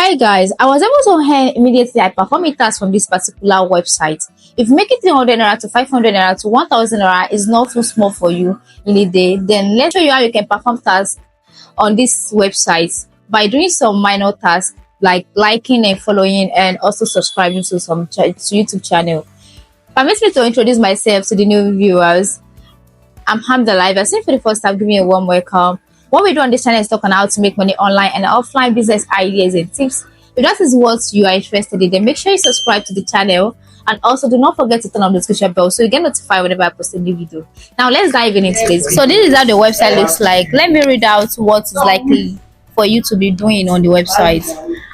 Hi guys, I was able to earn immediately. I perform a task from this particular website. If making 300 naira to 500 naira to 1000 naira is not too small for you in a day, then let's show you how you can perform tasks on this website by doing some minor tasks like liking and following and also subscribing to to YouTube channel. Permit me to introduce myself to the new viewers. I'm Hamda Live. As if for the first time, give me a warm welcome. What we do on this channel is talk on how to make money online and offline business ideas and tips. If that is what you are interested in, then make sure you subscribe to the channel and also do not forget to turn on the notification bell so you get notified whenever I post a new video. Now let's dive into this. So this is how the website looks like. Let me read out what is likely for you to be doing on the website.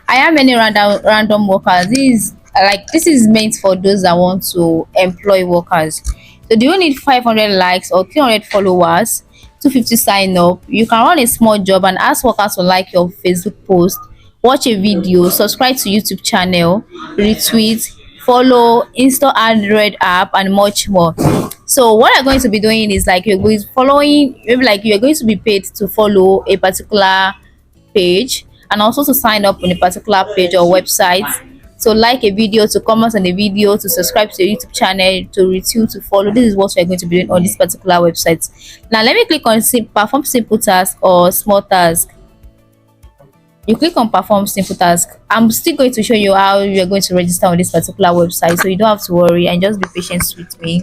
I have many random workers. This is meant for those that want to employ workers. So do you need 500 likes or 300 followers, 250 sign up? You can run a small job and ask workers to like your Facebook post, watch a video, subscribe to YouTube channel, retweet, follow, install Android app and much more. So what I'm going to be doing is like you're going following, maybe like you're going to be paid to follow a particular page and also to sign up on a particular page or website, to like a video, to comment on a video, to subscribe to your YouTube channel, to retweet, to follow. This is what we're going to be doing on this particular website. Now let me click on perform simple task or small task. You click on perform simple task. I'm still going to show you how you're going to register on this particular website, so you don't have to worry and just be patient with me.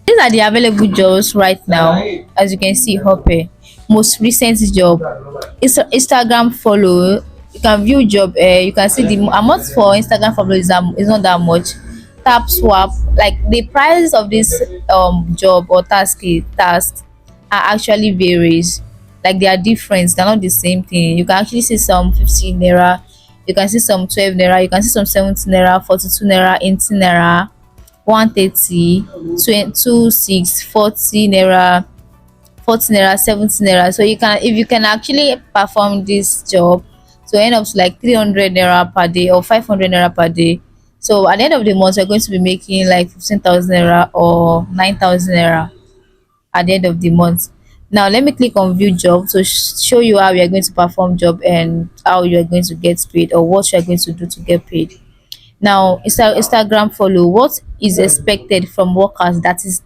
These are the available jobs right now. As you can see, Hoppe, most recent job, Instagram follow. You can view job. You can see the amount for Instagram follow is not that much. Tap swap, like the prices of this job or task are actually varies. Like they are different. They're not the same thing. You can actually see some 15 naira. You can see some 12 naira. You can see some 17 naira, 42 naira, 18 naira, 130, 26, 40 naira, 40 naira, 70 naira. So you can, if you can actually perform this job to end up to like 300 naira per day or 500 naira per day, so at the end of the month you're going to be making like 15,000 naira or 9,000 naira at the end of the month. Now let me click on view job to show you how you are going to perform job and how you are going to get paid or what you are going to do to get paid. Now Instagram follow, what is expected from workers, that is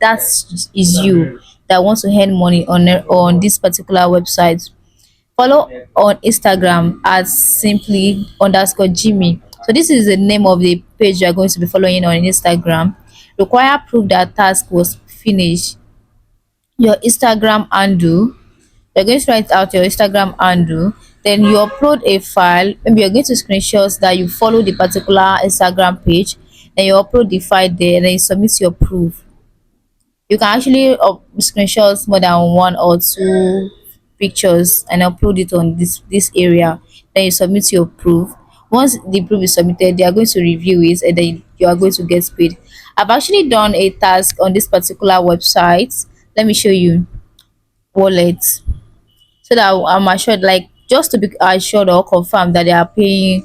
you that wants to earn money on this particular website. Follow on Instagram at simply underscore Jimmy. So this is the name of the page you are going to be following on Instagram. Require proof that task was finished. Your Instagram handle, you're going to write out your Instagram handle, then you upload a file. Maybe you're going to screenshot that you follow the particular Instagram page, then you upload the file there, and then you submit your proof. You can actually screenshot more than one or two pictures and upload it on this area, then you submit your proof. Once the proof is submitted, they are going to review it and then you are going to get paid. I've actually done a task on this particular website. Let me show you wallet, so that I'm assured, like just to be assured or confirm that they are paying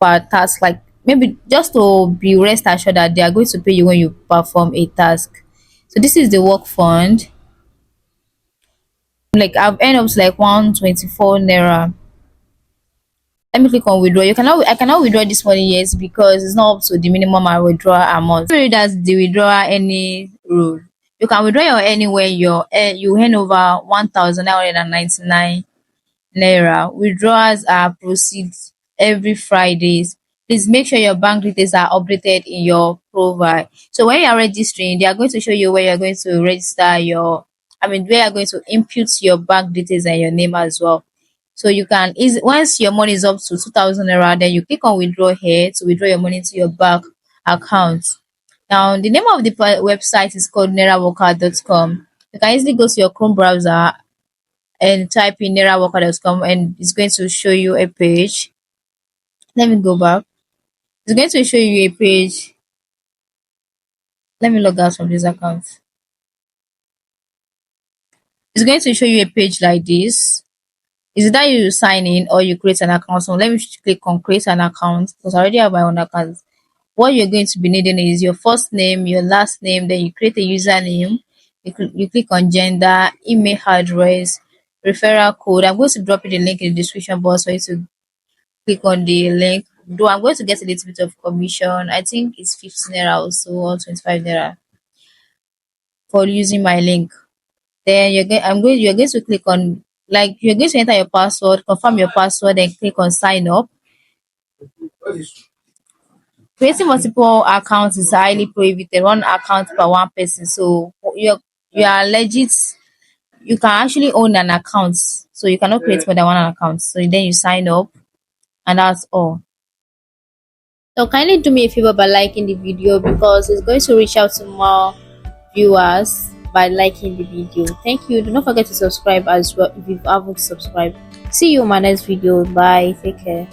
per task, like maybe just to be rest assured that they are going to pay you when you perform a task. So this is the work fund. Like I've earned up to like 124 naira. Let me click on withdraw. I cannot withdraw this money yet because it's not up to the minimum I withdraw amount. So that's the withdraw any rule. You can withdraw your anywhere you earn over 1,999 naira. Withdrawals are proceeds every Fridays. Please make sure your bank details are updated in your profile. So when you are registering, they are going to show you where you're going to register where you're going to input your bank details and your name as well. So you can once your money is up to 2,000 naira, then you click on withdraw here to withdraw your money to your bank account. Now the name of the website is called nairaworker.com. You can easily go to your Chrome browser and type in nairaworker.com and it's going to show you a page. Let me go back. It's going to show you a page. Let me log out from this account. It's going to show you a page like this. Is that you sign in or you create an account? So let me click on create an account because I already have my own account. What you're going to be needing is your first name, your last name, then you create a username. You click on gender, email address, referral code. I'm going to drop you the link in the description box for you to click on the link. Though I'm going to get a little bit of commission. I think it's 15 naira or so, or 25 naira for using my link. Then you're going to click on, like, you're going to enter your password, confirm your password, then click on sign up. Creating multiple accounts is highly prohibited. One account per one person. So you are legit. You can actually own an account, so you cannot create more than one account. So then you sign up, and that's all. So kindly do me a favor by liking the video, because it's going to reach out to more viewers by liking the video. Thank you. Do not forget to subscribe as well if you haven't subscribed. See you in my next video. Bye. Take care.